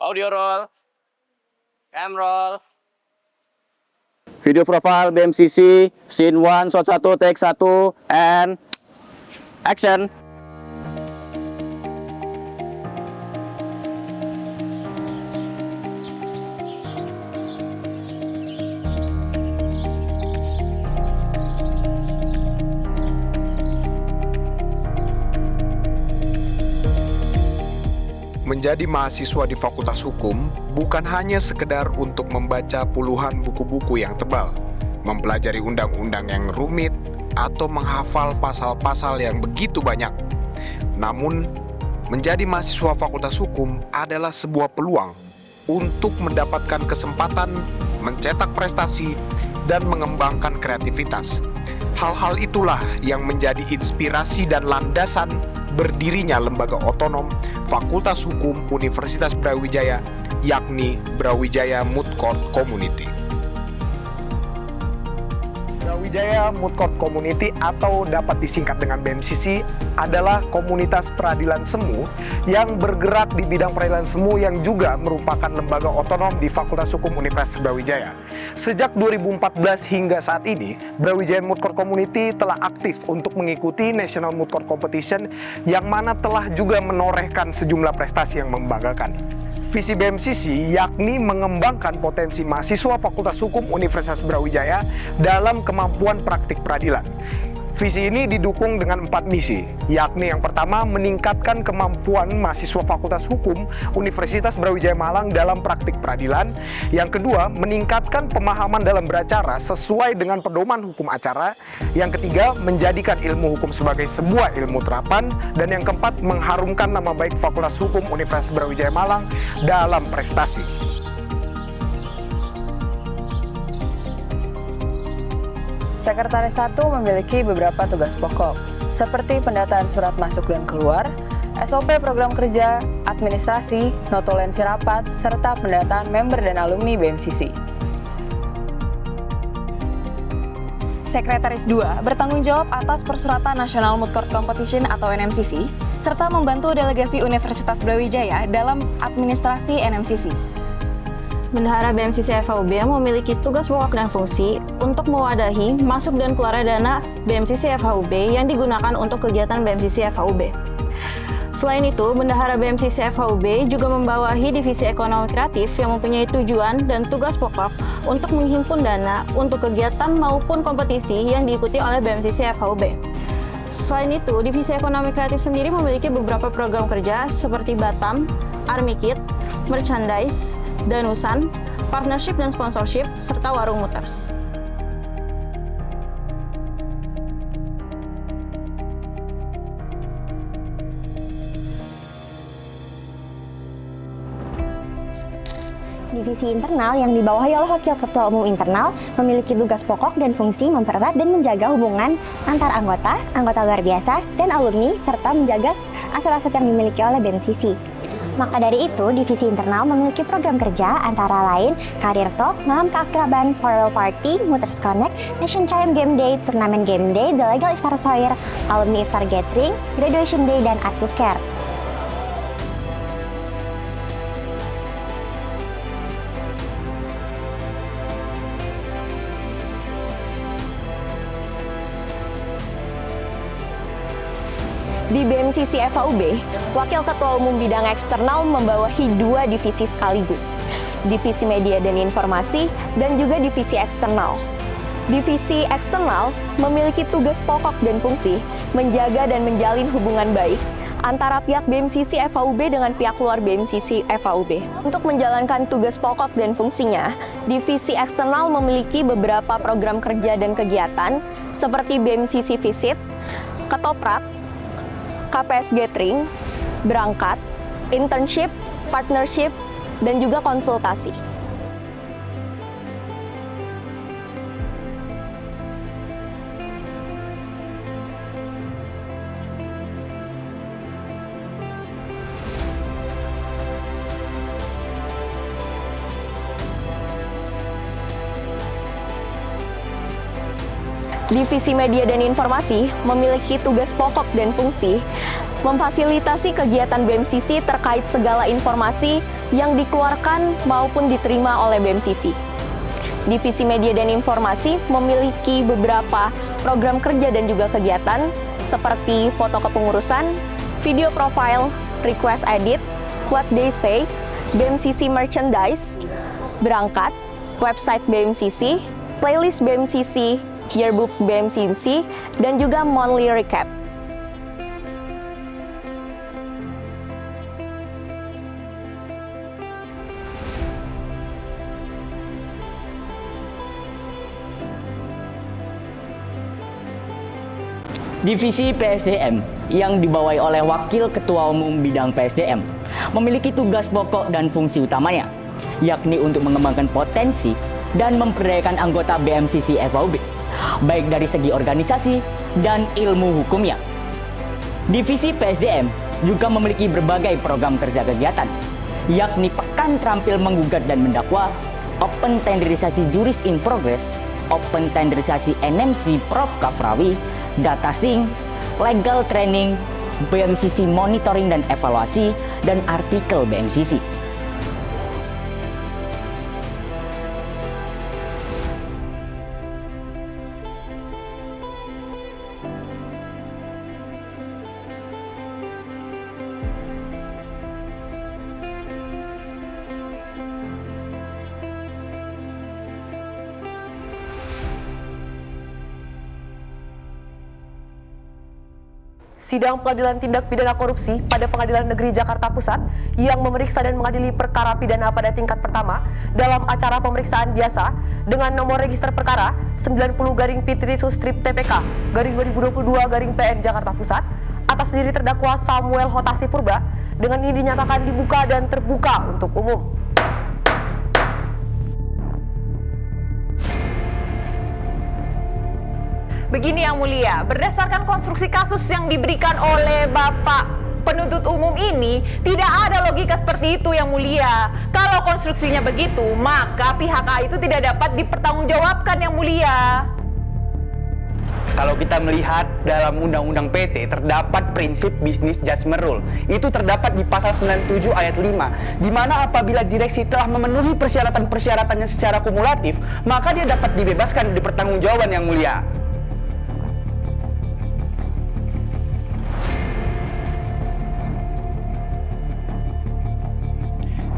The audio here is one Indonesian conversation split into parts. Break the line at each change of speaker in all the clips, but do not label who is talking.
Audio roll. Cam roll.
Video profile BMCC, scene 1, shot 1, take 1, and action.
Menjadi mahasiswa di Fakultas Hukum bukan hanya sekedar untuk membaca puluhan buku-buku yang tebal, mempelajari undang-undang yang rumit, atau menghafal pasal-pasal yang begitu banyak. Namun, menjadi mahasiswa Fakultas Hukum adalah sebuah peluang untuk mendapatkan kesempatan mencetak prestasi dan mengembangkan kreativitas. Hal-hal itulah yang menjadi inspirasi dan landasan berdirinya lembaga otonom Fakultas Hukum Universitas Brawijaya, yakni Brawijaya Moot Court Community. Brawijaya Moot Court Community atau dapat disingkat dengan BMCC adalah komunitas peradilan semu yang bergerak di bidang peradilan semu yang juga merupakan lembaga otonom di Fakultas Hukum Universitas Brawijaya. Sejak 2014 hingga saat ini, Brawijaya Moot Court Community telah aktif untuk mengikuti National Moot Court Competition yang mana telah juga menorehkan sejumlah prestasi yang membanggakan. Visi BMCC yakni mengembangkan potensi mahasiswa Fakultas Hukum Universitas Brawijaya dalam kemampuan praktik peradilan. Visi ini didukung dengan 4 misi, yakni yang pertama meningkatkan kemampuan mahasiswa Fakultas Hukum Universitas Brawijaya Malang dalam praktik peradilan. Yang kedua, meningkatkan pemahaman dalam beracara sesuai dengan pedoman hukum acara. Yang ketiga, menjadikan ilmu hukum sebagai sebuah ilmu terapan. Dan yang keempat, mengharumkan nama baik Fakultas Hukum Universitas Brawijaya Malang dalam prestasi.
Sekretaris 1 memiliki beberapa tugas pokok, seperti pendataan surat masuk dan keluar, SOP program kerja, administrasi, notulensi rapat, serta pendataan member dan alumni BMCC.
Sekretaris 2 bertanggung jawab atas persuratan National Moot Court Competition atau NMCC, serta membantu delegasi Universitas Brawijaya dalam administrasi NMCC.
Bendahara BMCC FHUB memiliki tugas pokok dan fungsi untuk mewadahi masuk dan keluar dana BMCC FHUB yang digunakan untuk kegiatan BMCC FHUB. Selain itu, Bendahara BMCC FHUB juga membawahi divisi ekonomi kreatif yang mempunyai tujuan dan tugas pokok untuk menghimpun dana untuk kegiatan maupun kompetisi yang diikuti oleh BMCC FHUB. Selain itu, divisi ekonomi kreatif sendiri memiliki beberapa program kerja seperti Batam, Army Kit, merchandise, danusan, partnership dan sponsorship, serta warung muters.
Divisi internal yang dibawahi oleh Wakil Ketua Umum Internal memiliki tugas pokok dan fungsi mempererat dan menjaga hubungan antar anggota, anggota luar biasa, dan alumni, serta menjaga aset-aset yang dimiliki oleh BMCC. Maka dari itu, divisi internal memiliki program kerja antara lain Career Talk, Malam Keakraban, Farewell Party, Mooters Connect, Nation Triumph Game Day, Turnamen Game Day, The Legal Iftar Soir, Alumni Iftar Gathering, Graduation Day, dan Arsip Care.
Di BMCC FHUB, Wakil Ketua Umum Bidang Eksternal membawahi 2 divisi sekaligus, Divisi Media dan Informasi dan juga Divisi Eksternal. Divisi Eksternal memiliki tugas pokok dan fungsi menjaga dan menjalin hubungan baik antara pihak BMCC FHUB dengan pihak luar BMCC FHUB. Untuk menjalankan tugas pokok dan fungsinya, Divisi Eksternal memiliki beberapa program kerja dan kegiatan seperti BMCC Visit, Ketoprak, KPS Gathering, Berangkat, Internship, Partnership, dan juga konsultasi. Divisi Media dan Informasi memiliki tugas pokok dan fungsi memfasilitasi kegiatan BMCC terkait segala informasi yang dikeluarkan maupun diterima oleh BMCC. Divisi Media dan Informasi memiliki beberapa program kerja dan juga kegiatan seperti foto kepengurusan, video profile, request edit, what they say, BMCC merchandise, berangkat, website BMCC, playlist BMCC, yearbook BMCC, dan juga monthly recap.
Divisi PSDM yang dibawahi oleh Wakil Ketua Umum Bidang PSDM memiliki tugas pokok dan fungsi utamanya, yakni untuk mengembangkan potensi dan memberdayakan anggota BMCC FAUB, baik dari segi organisasi dan ilmu hukumnya. Divisi PSDM juga memiliki berbagai program kerja kegiatan, yakni Pekan Terampil Menggugat dan Mendakwa, Open Tenderisasi Juris in Progress, Open Tenderisasi NMC Prof. Kafrawi, Data Sync, Legal Training, BMCC Monitoring dan Evaluasi, dan artikel BMCC.
Sidang Pengadilan Tindak Pidana Korupsi pada Pengadilan Negeri Jakarta Pusat yang memeriksa dan mengadili perkara pidana pada tingkat pertama dalam acara pemeriksaan biasa dengan nomor register perkara 90-PTP-TPK-2022-PN Jakarta Pusat atas diri terdakwa Samuel Hotasi Purba dengan ini dinyatakan dibuka dan terbuka untuk umum.
Begini Yang Mulia, berdasarkan konstruksi kasus yang diberikan oleh Bapak penuntut umum ini, tidak ada logika seperti itu Yang Mulia. Kalau konstruksinya begitu, maka pihak A itu tidak dapat dipertanggungjawabkan Yang Mulia.
Kalau kita melihat dalam Undang-Undang PT terdapat prinsip business judgment rule. Itu terdapat di pasal 97 ayat 5, di mana apabila direksi telah memenuhi persyaratan-persyaratannya secara kumulatif, maka dia dapat dibebaskan dari pertanggungjawaban Yang Mulia.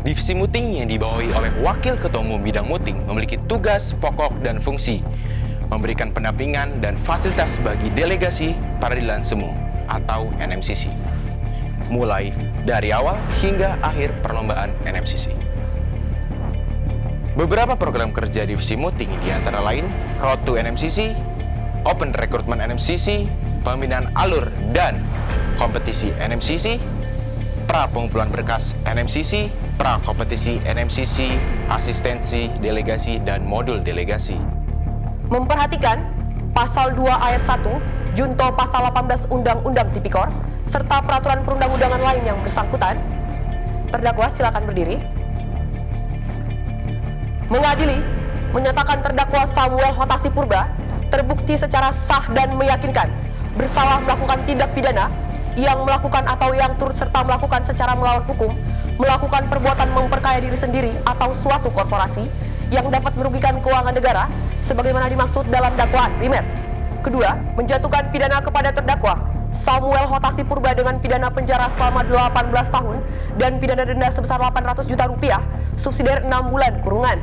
Divisi Muting yang dibawahi oleh Wakil Ketua Umum Bidang Muting memiliki tugas pokok dan fungsi memberikan pendampingan dan fasilitas bagi delegasi peradilan semu atau NMCC, mulai dari awal hingga akhir perlombaan NMCC. Beberapa program kerja Divisi Muting diantara lain Road to NMCC, Open Recruitment NMCC, pembinaan alur dan kompetisi NMCC, pra pengumpulan berkas NMCC, pra kompetisi NMCC, asistensi delegasi, dan modul delegasi.
Memperhatikan pasal 2 ayat 1, junto pasal 18 Undang-Undang Tipikor, serta peraturan perundang-undangan lain yang bersangkutan, terdakwa silakan berdiri. Mengadili, menyatakan terdakwa Samuel Hotasi Purba terbukti secara sah dan meyakinkan bersalah melakukan tindak pidana yang melakukan atau yang turut serta melakukan secara melawan hukum, melakukan perbuatan memperkaya diri sendiri atau suatu korporasi yang dapat merugikan keuangan negara sebagaimana dimaksud dalam dakwaan primer. Kedua, menjatuhkan pidana kepada terdakwa Samuel Hotasi Purba dengan pidana penjara selama 18 tahun dan pidana denda sebesar 800 juta rupiah, subsidiar 6 bulan kurungan.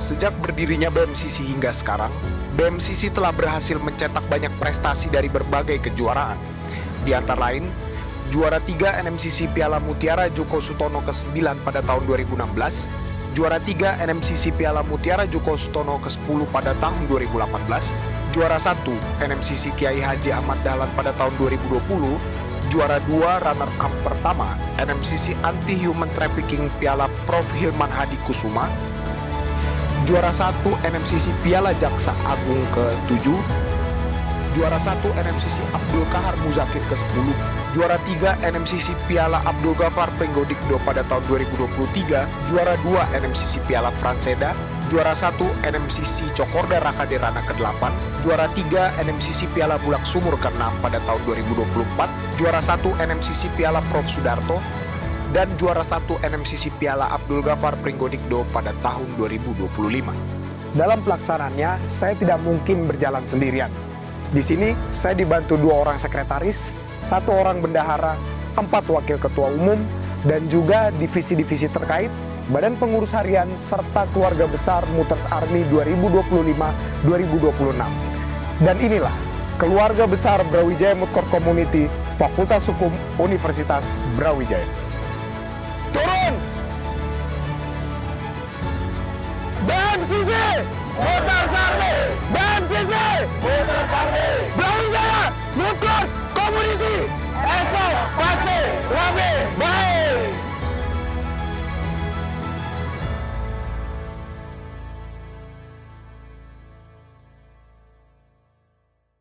Sejak berdirinya BMCC hingga sekarang, BMCC telah berhasil mencetak banyak prestasi dari berbagai kejuaraan. Di antara lain, juara 3 NMCC Piala Mutiara Djoko Sutono ke-9 pada tahun 2016, juara 3 NMCC Piala Mutiara Djoko Sutono ke-10 pada tahun 2018, juara 1 NMCC Kiai Haji Ahmad Dahlan pada tahun 2020, juara 2 runner-up pertama NMCC Anti-Human Trafficking Piala Prof. Hilman Hadi Kusuma, juara 1 NMCC Piala Jaksa Agung ke-7, juara 1 NMCC Abdul Kahar Muzakir ke-10, juara 3 NMCC Piala Abdul Ghaffar Pringgodikdo pada tahun 2023, juara 2 NMCC Piala Franseda, juara 1 NMCC Cokorda Rakaderana ke-8, juara 3 NMCC Piala Bulak Sumur ke-6 pada tahun 2024, juara 1 NMCC Piala Prof Sudarto, dan juara 1 NMCC Piala Abdul Ghaffar Pringgodikdo pada tahun 2025. Dalam pelaksanaannya, saya tidak mungkin berjalan sendirian. Di sini, saya dibantu 2 orang sekretaris, 1 orang bendahara, 4 wakil ketua umum, dan juga divisi-divisi terkait, Badan Pengurus Harian, serta keluarga besar Mutters Army 2025-2026. Dan inilah keluarga besar Brawijaya Moot Court Community, Fakultas Hukum Universitas Brawijaya. Turun! BMCC! Mutters Army! BMCC! Mutters Army! Brawijaya Moot Court Community! Esok